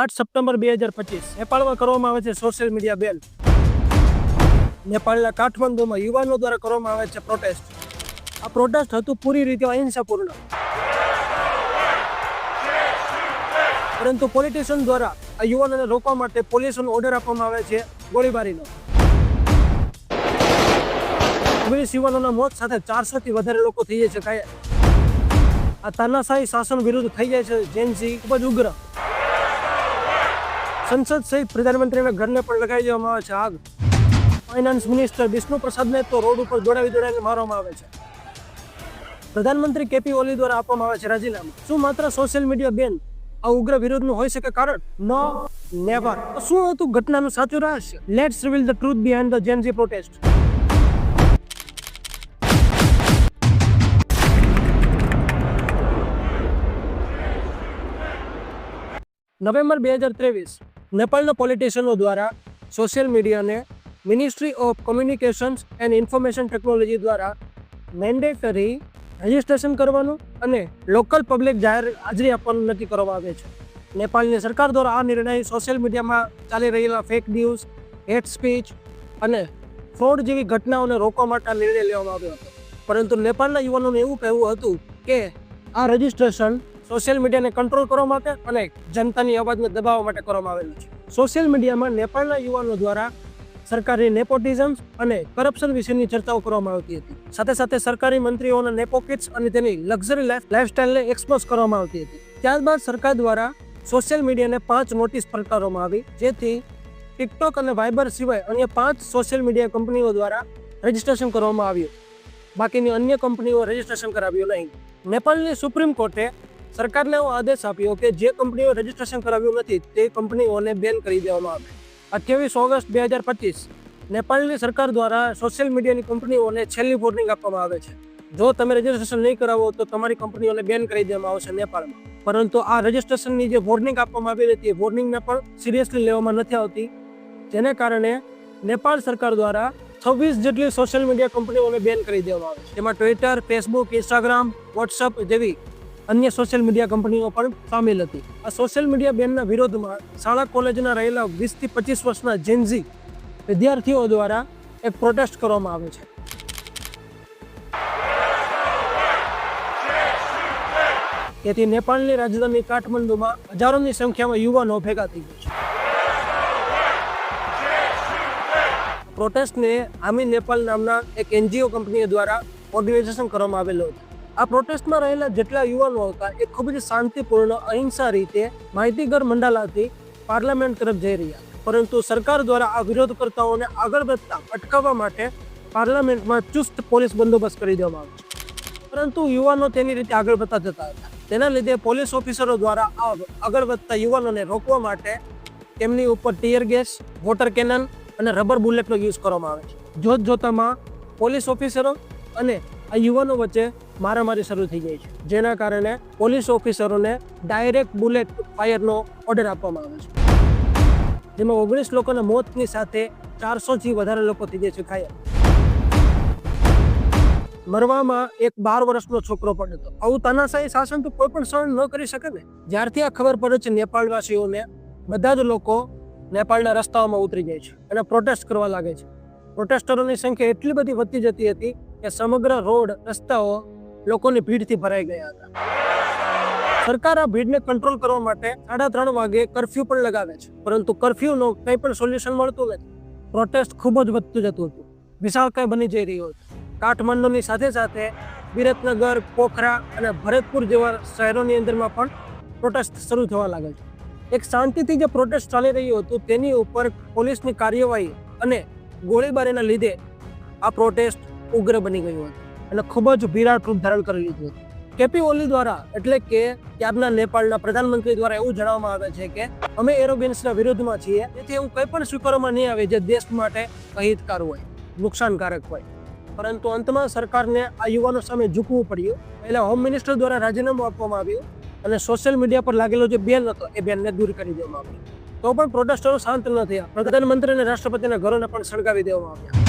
8 September 2025 નેપાળમાં કરવામાં આવે છે સોશિયલ મીડિયા બેન. નેપાળના કાઠમંડુમાં યુવાનો દ્વારા કરવામાં આવે છે પ્રોટેસ્ટ. આ પ્રોટેસ્ટ હતું પૂરી રીતે અહિંસાપૂર્ણ, પરંતુ પોલિટિશિયન દ્વારા આ યુવાનોને રોકવા માટે પોલીસનો ઓર્ડર આપવામાં આવે છે ગોળીબારીનો. 20 યુવાનોના મોત સાથે 400 થી વધારે લોકો થઈ જાય છે ઘાયલ. આ તાનાશાહી શાસન વિરુદ્ધ થઈ જાય છે જેનઝી ખૂબ જ ઉગ્ર. સંસદ સહિત પ્રધાનમંત્રીના ઘરને પણ લગાવી દેવામાં આવે છે આગ. ફાઇનાન્સ મિનિસ્ટર વિષ્ણુ પ્રસાદને તો રોડ ઉપર દોડાવીને મારવામાં આવે છે. પ્રધાનમંત્રી કેપી ઓલી દ્વારા આપવામાં આવે છે રાજીનામું. શું માત્ર સોશિયલ મીડિયા બેન આ ઉગ્ર વિરોધનું હોઈ શકે કારણ? નો, નેવર. શું હતું ઘટનાનું સાચું રહસ્ય? Let's reveal the truth behind the Gen Z protest. November 2023 નેપાળના પોલિટિશિયનો દ્વારા સોશિયલ મીડિયાને ministry of communications and information technology દ્વારા મેન્ડેટરી રજિસ્ટ્રેશન કરવાનું અને લોકલ પબ્લિક જાહેર હાજરી આપવાનું નક્કી કરવામાં આવે છે. નેપાળની સરકાર દ્વારા આ નિર્ણય સોશિયલ મીડિયામાં ચાલી રહેલા ફેક ન્યૂઝ, હેટ સ્પીચ અને ફ્રોડ જેવી ઘટનાઓને રોકવા માટે આ નિર્ણય લેવામાં આવ્યો હતો. પરંતુ નેપાળના યુવાનોનું એવું કહેવું હતું કે આ રજિસ્ટ્રેશન સોશિયલ મીડિયાને કંટ્રોલ કરવા માટે અને જનતાની અવાજને દબાવવા માટે કરવામાં આવેલું છે. સોશિયલ મીડિયામાં નેપાળના યુવાનો દ્વારા સરકારી નેપોટિઝમ અને કરપ્શન વિશેની ચર્ચાઓ કરવામાં આવતી હતી. સાથે સાથે સરકારી મંત્રીઓના નેપોકિટ્સ અને તેની લક્ઝરી લાઇફસ્ટાઇલને એક્સપોઝ કરવામાં આવતી હતી. ત્યારબાદ સરકાર દ્વારા સોશિયલ મીડિયાને 5 નોટિસ ફટકારવામાં આવી, જેથી ટિકટોક અને વાઇબર સિવાય અન્ય 5 સોશિયલ મીડિયા કંપનીઓ દ્વારા રજિસ્ટ્રેશન કરવામાં આવ્યું. બાકીની અન્ય કંપનીઓ રજિસ્ટ્રેશન કરાવ્યું નહીં. નેપાળની સુપ્રીમ કોર્ટે સરકારને એવો આદેશ આપ્યો કે જે કંપનીઓ રજિસ્ટ્રેશન કરાવ્યું નથી તે કંપનીઓને બેન કરી દેવામાં આવે. 28 ઓગસ્ટ 2025 નેપાળની સરકાર દ્વારા સોશિયલ મીડિયાની કંપનીઓને છેલ્લી વોર્નિંગ આપવામાં આવે છે. જો તમે રજિસ્ટ્રેશન નહીં કરાવો તો તમારી કંપનીઓને બેન કરી દેવામાં આવશે નેપાળમાં. પરંતુ આ રજિસ્ટ્રેશનની જે વોર્નિંગ આપવામાં આવી હતી એ વોર્નિંગને પણ સિરિયસલી લેવામાં નથી આવતી, જેને કારણે નેપાળ સરકાર દ્વારા 26 જેટલી સોશિયલ મીડિયા કંપનીઓને બેન કરી દેવામાં આવે છે. તેમાં ટ્વિટર, ફેસબુક, ઇન્સ્ટાગ્રામ, વોટ્સઅપ જેવી અન્ય સોશિયલ મીડિયા કંપનીઓ પણ સામેલ હતી. આ સોશિયલ મીડિયા બેનના વિરોધમાં શાળા કોલેજના રહેલા 20 થી 25 વર્ષના જેનઝી વિદ્યાર્થીઓ દ્વારા એક પ્રોટેસ્ટ કરવામાં આવે છે. તેથી નેપાળની રાજધાની કાઠમંડુમાં હજારોની સંખ્યામાં યુવાનો ભેગા થઈ ગયા છે. પ્રોટેસ્ટને આમી નેપાલ નામના એક NGO કંપની દ્વારા ઓર્ગેનાઇઝેશન કરવામાં આવેલો હતો. આ પ્રોટેસ્ટમાં રહેલા જેટલા યુવાનો હતા એ ખૂબ જ શાંતિપૂર્ણ અહિંસા રીતે માહિતીગર મંડાલાથી પાર્લામેન્ટ તરફ જઈ રહ્યા, પરંતુ સરકાર દ્વારા આ વિરોધકર્તાઓને આગળ વધતા અટકાવવા માટે પાર્લામેન્ટમાં ચુસ્ત પોલીસ બંદોબસ્ત કરી દેવામાં આવ્યો છે. પરંતુ યુવાનો તેની રીતે આગળ વધતા જતા હતા. તેના લીધે પોલીસ ઓફિસરો દ્વારા આ આગળ વધતા યુવાનોને રોકવા માટે તેમની ઉપર ટીયર ગેસ, વોટર કેનન અને રબર બુલેટનો યુઝ કરવામાં આવે છે. જોતજોતામાં પોલીસ ઓફિસરો અને આ યુવાનો વચ્ચે મારામારી શરૂ થઈ જાય છે, જેના કારણે પોલીસ ઓફિસરોને ડાયરેક્ટ બુલેટ ફાયરનો ઓર્ડર આપવામાં આવે છે, જેમાં 19 લોકોના મોતની સાથે 400 થી વધારે લોકો થઈ જાય છે ઘાયલ. મરવામાં એક 12 વર્ષનો છોકરો પણ હતો. આવું તાનાશાહી શાસન તો કોઈ પણ સહન ન કરી શકે ને. જ્યારથી આ ખબર પડે છે નેપાળવાસીઓને, બધા જ લોકો નેપાળના રસ્તાઓમાં ઉતરી જાય છે અને પ્રોટેસ્ટ કરવા લાગે છે. પ્રોટેસ્ટરોની સંખ્યા એટલી બધી વધતી જતી હતી કે સમગ્ર રોડ, રસ્તાઓ લોકોની ભીડથી ભરાઈ ગયા હતા. સરકાર આ ભીડને કંટ્રોલ કરવા માટે 3:30 વાગે કર્ફ્યુ પણ લગાવે છે, પરંતુ કર્ફ્યુનો કંઈ પણ સોલ્યુશન મળતું નથી. પ્રોટેસ્ટ ખૂબ જ વધતું જતું હતું, વિશાળકાય બની જઈ રહ્યો હતો. કાઠમંડુની સાથે સાથે વિરતનગર, પોખરા અને ભરતપુર જેવા શહેરોની અંદરમાં પણ પ્રોટેસ્ટ શરૂ થવા લાગે છે. એક શાંતિથી જે પ્રોટેસ્ટ ચાલી રહ્યું હતું તેની ઉપર પોલીસની કાર્યવાહી અને ગોળીબારીના લીધે આ પ્રોટેસ્ટ ઉગ્ર બની ગયું હતું અને ખૂબ જ વિરાટ રૂપ ધારણ કરી લીધું હતું. કેપી ઓલી દ્વારા એટલે કે ત્યારના નેપાળના પ્રધાનમંત્રી દ્વારા એવું જણાવવામાં આવે છે કે અમે એરોગેન્સના વિરોધમાં છીએ, તેથી એવું કંઈ પણ સ્વીકારવામાં નહીં આવે જે દેશ માટે અહિતકાર હોય, નુકસાનકારક હોય. પરંતુ અંતમાં સરકારને આ યુવાનો સામે ઝૂકવું પડ્યું. પહેલા હોમ મિનિસ્ટર દ્વારા રાજીનામું આપવામાં આવ્યું અને સોશિયલ મીડિયા પર લાગેલો જે બેન હતો એ બેનને દૂર કરી દેવામાં આવ્યો. તો પણ પ્રોટેસ્ટરો શાંત ન થયા. પ્રધાનમંત્રી અને રાષ્ટ્રપતિના ઘરોને પણ સળગાવી દેવામાં આવ્યા.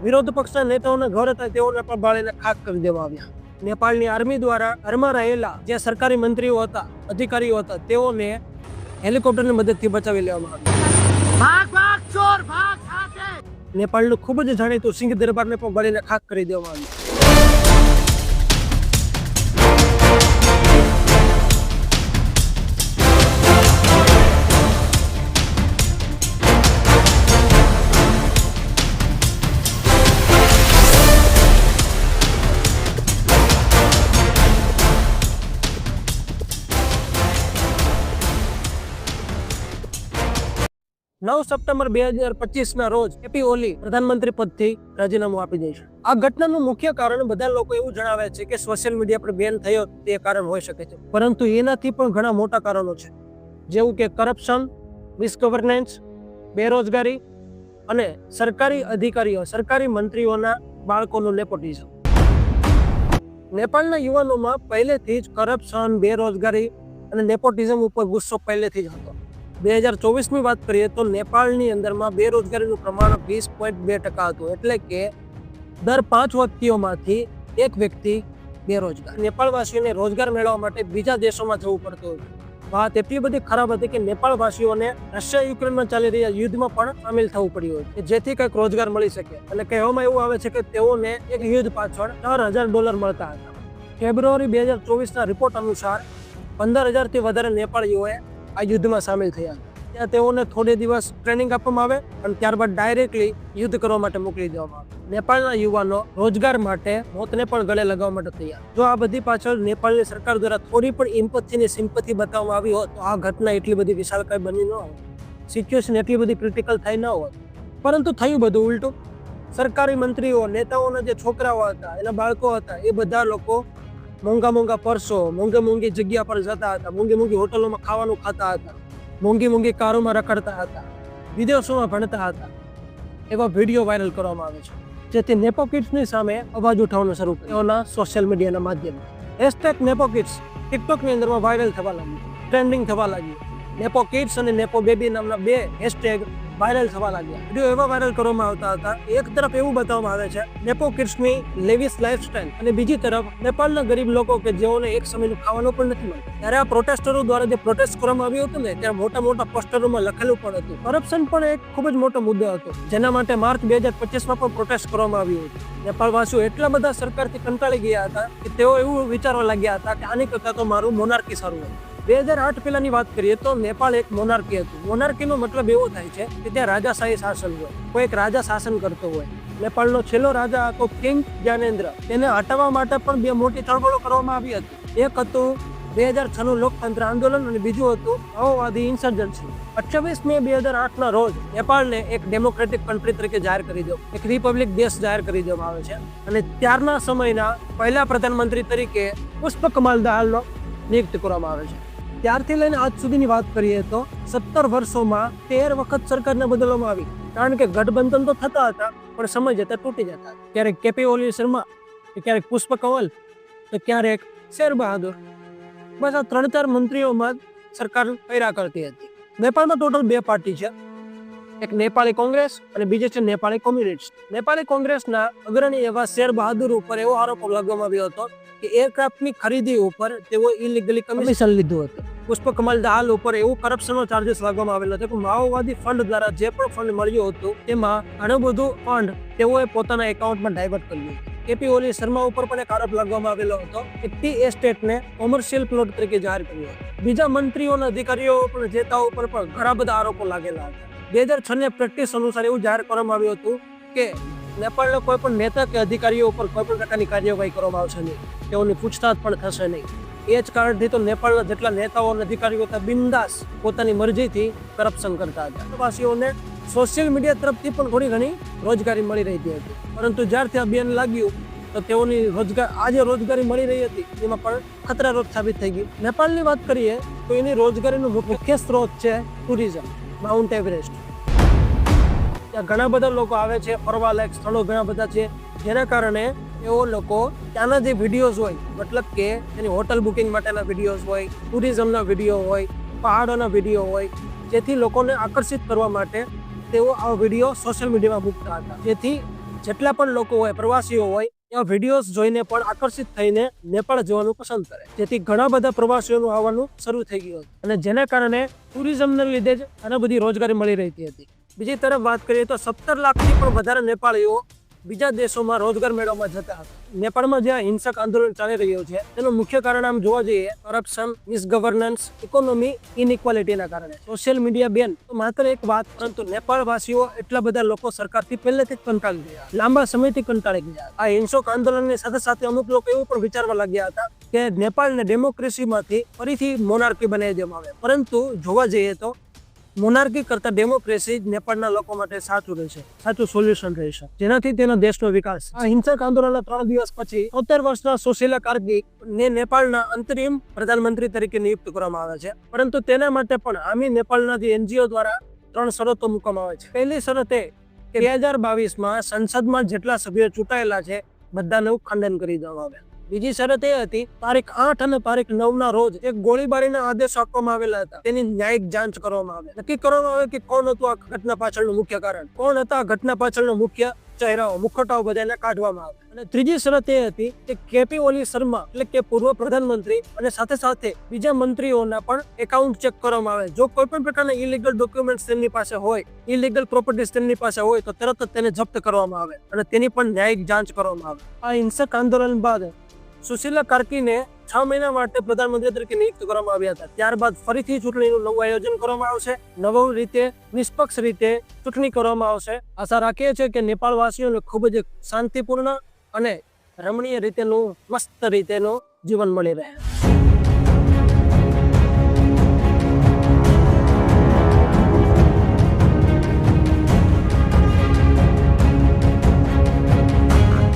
વિરોધ પક્ષના નેતાઓના ઘર હતા તેઓને પણ બાળીને ખાક કરી દેવામાં આવ્યા. નેપાળની આર્મી દ્વારા ઘરમાં રહેલા જે સરકારી મંત્રીઓ હતા, અધિકારીઓ હતા, તેઓને હેલિકોપ્ટરની મદદથી બચાવી લેવામાં આવ્યા. નેપાળનું ખૂબ જ જાણીતું સિંહ દરબારને પણ બળીને ખાક કરી દેવામાં આવ્યું. 9 સપ્ટેમ્બર 2025 રોજ કેપી ઓલી પ્રધાનમંત્રી પદથી રાજીનામું આપી દે છે. આ ઘટનાનું મુખ્ય કારણ બધા લોકો એવું જણાવે છે કે સોશિયલ મીડિયા પર બેન થયો તે કારણ હોઈ શકે છે, પરંતુ એનાથી પણ ઘણા મોટા કારણો છે, જેવું કે કરપ્શન, મિસગવર્નન્સ, બેરોજગારી અને સરકારી અધિકારીઓ, સરકારી મંત્રીઓના બાળકોનું નેપોટિઝમ. નેપાળના યુવાનોમાં પહેલેથી જ કરપ્શન, બેરોજગારી અને નેપોટિઝમ ઉપર ગુસ્સો પહેલેથી જ હતો. 2024ની વાત કરીએ તો નેપાળની અંદરમાં બેરોજગારીનું પ્રમાણ 20.2% હતું, એટલે કે દર 5 વ્યક્તિઓમાંથી 1 વ્યક્તિ બેરોજગાર. નેપાળવાસીઓને રોજગાર મેળવવા માટે બીજા દેશોમાં જવું પડતું હતું. વાત એટલી બધી ખરાબ હતી કે નેપાળવાસીઓને રશિયા યુક્રેનમાં ચાલી રહ્યા યુદ્ધમાં પણ સામેલ થવું પડ્યું હતું, જેથી કંઈક રોજગાર મળી શકે. એટલે કહેવામાં એવું આવે છે કે તેઓને એક યુદ્ધ પાછળ $4,000 મળતા હતા. ફેબ્રુઆરી 2024ના રિપોર્ટ અનુસાર 15,000થી વધારે નેપાળીઓએ આ યુદ્ધમાં સામેલ થયા. ત્યાં તેઓને થોડે દિવસ ટ્રેનિંગ આપવામાં આવે અને ત્યારબાદ ડાયરેક્ટલી યુદ્ધ કરવા માટે મોકલી દેવામાં આવે. નેપાળના યુવાનો રોજગાર માટે મોતને પણ ગળે લગાવવા માટે તૈયાર. જો આ બધી પાછળ નેપાળની સરકાર દ્વારા થોડી પણ એમ્પથીની સિમ્પથી બતાવવામાં આવી હોત તો આ ઘટના એટલી બધી વિશાળકાય બની ન હોત, સિચ્યુએશન એટલી બધી ક્રિટિકલ થઈ ન હોત. પરંતુ થયું બધું ઉલટું. સરકારી મંત્રીઓ, નેતાઓના જે છોકરાઓ હતા, એના બાળકો હતા, એ બધા લોકો મોંઘા પર્સો, મોંઘી જગ્યા પર જતા હતા, મોંઘી હોટલોમાં ખાવાનું ખાતા હતા, મોંઘી કારોમાં રખડતા હતા, વિદેશોમાં ભણતા હતા. એવા વિડીયો વાયરલ કરવામાં આવે છે, જેથી નેપો કિડ્સની સામે અવાજ ઉઠાવવાનું શરૂ કર્યું સોશિયલ મીડિયાના માધ્યમથી. #નેપોકિડ્સ ટિકટોકની અંદરમાં વાયરલ થવા લાગ્યું, ટ્રેન્ડિંગ થવા લાગ્યું. નેપો કિડ્સ અને નેપો બેબી નામના 2 હેશટેગ વાયરલ થવા લાગ્યા. વિડીયો એવા વાયરલ કરવામાં આવતા હતા, એક તરફ એવું બતાવવામાં આવે છે નેપો કિડ્સની લેવિશ લાઇફસ્ટાઇલ, અને બીજી તરફ નેપાળના ગરીબ લોકો કે જેઓને એક સમયનું ખાવાનું પણ નથી મળતું. ત્યારે આ પ્રોટેસ્ટરો દ્વારા જે પ્રોટેસ્ટ કરવામાં આવ્યું હતું ને, ત્યારે મોટા પોસ્ટરોમાં લખેલું પણ હતું. કરપ્શન પણ એક ખૂબ જ મોટો મુદ્દો હતો, જેના માટે માર્ચ 2025માં પણ પ્રોટેસ્ટ કરવામાં આવ્યું હતું. નેપાળવાસીઓ એટલા બધા સરકારથી કંટાળી ગયા હતા કે તેઓ એવું વિચારવા લાગ્યા હતા કે આની કરતાં તો મારું મોનાર્કી સારું હતું. 2008 પહેલાની વાત કરીએ તો નેપાળ એક મોનાર્કી હતું. મોનાર્કીનો મતલબ એવો થાય છે કે ત્યાં રાજાશાહી શાસન હોય, કોઈ એક રાજા શાસન કરતો હોય. નેપાળનો છેલ્લો રાજા હતો કિંગ જ્ઞાનેન્દ્ર. તેને હટાવવા માટે પણ 2 મોટી ચળવળો કરવામાં આવી હતી. એક હતું 2006નું લોકતંત્ર આંદોલન અને બીજું હતું માઓવાદી ઇન્સર્જન્સી. 28 મે 2008ના રોજ નેપાળને એક ડેમોક્રેટિક કન્ટ્રી તરીકે જાહેર કરી દો, એક રિપબ્લિક દેશ જાહેર કરી દેવામાં આવે છે. અને ત્યારના સમયના પહેલા પ્રધાનમંત્રી તરીકે પુષ્પકમલ દાહાલનો નિયુક્ત કરવામાં આવે છે. ત્યારથી લઈને આજ સુધીની વાત કરીએ તો 17 વર્ષોમાં 13 વખત સરકારને બદલવામાં આવી, કારણ કે ગઠબંધન તો થતા હતા પણ સમય જતા તૂટી જતા. ક્યારેક કેપી ઓલી શર્મા, ક્યારેક પુષ્પ કમલ, તો ક્યારેક શેર બહાદુર. બસ આ 3-4 મંત્રીઓમાં સરકાર ફર્યા કરતી હતી. નેપાળમાં ટોટલ 2 પાર્ટી છે, એક નેપાળી કોંગ્રેસ અને બીજી છે નેપાળી કોમ્યુનિસ્ટ. નેપાળી કોંગ્રેસના અગ્રણી એવા શેર બહાદુર ઉપર એવો આરોપ લગાવવામાં આવ્યો હતો કે એરક્રાફ્ટની ખરીદી ઉપર તેઓ ઇલીગલી કમિશન લીધું હતું. પુષ્પકમલ દાહાલ ઉપર એવું કરપ્શનનો ચાર્જીસ લાગવામાં આવેલો હતો કે માઓવાદી ફંડ દ્વારા જે પણ ફંડ મળ્યું હતું તેમાં ઘણું બધું ફંડ તેઓએ પોતાના એકાઉન્ટમાં ડાયવર્ટ કર્યું. કેપી ઓલી શર્મા ઉપર પણ એક આરોપ લગાવવામાં આવેલો હતો કે ટી એસ્ટેટને કોમર્શિયલ પ્લોટ તરીકે જાહેર કર્યો. બીજા મંત્રીઓના અધિકારીઓ પર નેતાઓ ઉપર પણ ઘણા બધા આરોપો લાગેલા હતા. 2006ની પ્રેક્ટિસ અનુસાર એવું જાહેર કરવામાં આવ્યું હતું કે નેપાળના કોઈ પણ નેતા કે અધિકારીઓ ઉપર કોઈ પણ પ્રકારની કાર્યવાહી કરવામાં આવશે નહીં, તેઓની પૂછતાછ પણ થશે નહીં. એ જ કારણથી તો નેપાળના જેટલા નેતાઓ અને અધિકારીઓ હતા બિંદાસ પોતાની મરજીથી કરપ્શન કરતા હતા. વાસીઓને સોશિયલ મીડિયા તરફથી પણ થોડી ઘણી રોજગારી મળી રહી હતી, પરંતુ જ્યારથી આ બેન લાગ્યું તો તેઓની રોજગારી મળી રહી હતી એમાં પણ ખતરારૂપ સાબિત થઈ ગઈ. નેપાળની વાત કરીએ તો એની રોજગારીનો મુખ્ય સ્ત્રોત છે ટુરિઝમ. માઉન્ટ એવરેસ્ટ, ત્યાં ઘણા બધા લોકો આવે છે, ફરવાલાયક સ્થળો ઘણા બધા છે, જેના કારણે એઓ લોકો ત્યાંના જે વિડીયોઝ હોય, મતલબ કે તેની હોટલ બુકિંગ માટેના વિડીયોઝ હોય, ટુરિઝમના વિડીયો હોય, પહાડોના વિડીયો હોય, જેથી લોકોને આકર્ષિત કરવા માટે તેઓ આ વિડીયો સોશિયલ મીડિયામાં મૂકતા હતા, જેથી જેટલા પણ લોકો હોય, પ્રવાસીઓ હોય, ત્યાં વિડીયોઝ જોઈને પણ આકર્ષિત થઈને નેપાળ જવાનું પસંદ કરે, જેથી ઘણા બધા પ્રવાસીઓનું આવવાનું શરૂ થઈ ગયું હતું અને જેના કારણે ટુરિઝમને લીધે જ આને બધી રોજગારી મળી રહેતી હતી. બીજી તરફ વાત કરીએ તો 17 લાખથી પણ વધારે નેપાળીઓ બીજા દેશોમાં રોજગાર મેળવવા જતા હતા. નેપાળમાં જ્યાં હિંસક આંદોલન ચાલી રહ્યું છે તેનું મુખ્ય કારણ આમ જોવા જઈએ કરપ્શન, મિસગવર્નન્સ, ઇકોનોમી ઇનઇક્વાલિટીના કારણે. સોશિયલ મીડિયા બેન તો માત્ર એક વાત, પરંતુ નેપાળવાસીઓ એટલા બધા લોકો સરકારથી પહેલેથી જ કંટાળી ગયા, લાંબા સમયથી કંટાળી ગયા. આ હિંસક આંદોલનની સાથે સાથે અમુક લોકો એવું પણ વિચારવા લાગ્યા હતા કે નેપાળને ડેમોક્રેસીમાંથી ફરીથી મોનાર્કી બનાવી દેવામાં આવે, પરંતુ જોવા જઈએ તો મોનાર્કી કરતા ડેમોક્રેસી જ નેપાળના લોકો માટે સાચું રહેશે, સાચું સોલ્યુશન રહેશે, જેનાથી તેના દેશનો વિકાસ. આ હિંસક આંદોલનના 3 દિવસ પછી 73 વર્ષના સુશીલા કાર્કી ને નેપાળના અંતરિમ પ્રધાનમંત્રી તરીકે નિયુક્ત કરવામાં આવે છે, પરંતુ તેના માટે પણ આમી નેપાળના જે NGO દ્વારા 3 શરતો મૂકવામાં આવે છે. પહેલી શરત એ કે 2022માં સંસદમાં જેટલા સભ્યો ચૂંટાયેલા છે બધાનું ખંડન કરી દેવામાં આવે. બીજી શરત એ હતી તારીખ 8 અને તારીખ 9ના રોજ એક ગોળીબારીના આદેશ આપવામાં આવેલા હતા, તેની ન્યાયિક જાંચ કરવામાં આવે, નક્કી કરવામાં આવે કે કોણ હતું આ ઘટના પાછળનું મુખ્ય કારણ, કોણ હતા આ ઘટના પાછળનો મુખ્ય ચહેરાઓ, મુખોટાઓ બધાને કાઢવામાં આવે. અને ત્રીજી શરત એ હતી કે KP ઓલી શર્મા એટલે કે પૂર્વ પ્રધાનમંત્રી અને સાથે સાથે બીજા મંત્રીઓના પણ એકાઉન્ટ ચેક કરવામાં આવે. જો કોઈ પણ પ્રકારના ઇલીગલ ડોક્યુમેન્ટ્સ તેમની પાસે હોય, ઇલીગલ પ્રોપર્ટીઝ તેમની પાસે હોય તો તરત જ તેને જપ્ત કરવામાં આવે અને તેની પણ ન્યાયિક જાંચ કરવામાં આવે. આ હિંસક આંદોલન બાદ સુશીલા કાર્કીને 6 મહિના માટે પ્રધાનમંત્રી તરીકે નિયુક્ત કરવામાં આવ્યા હતા. ત્યારબાદ ફરીથી ચૂંટણીનું નવું આયોજન કરવામાં આવશે, નવું રીતે નિષ્પક્ષ રીતે ચૂંટણી કરવામાં આવશે. આશા રાખીએ છીએ કે નેપાળવાસીઓને ખૂબ જ શાંતિપૂર્ણ અને રમણીય રીતેનું મસ્ત રીતેનું જીવન મળી રહે.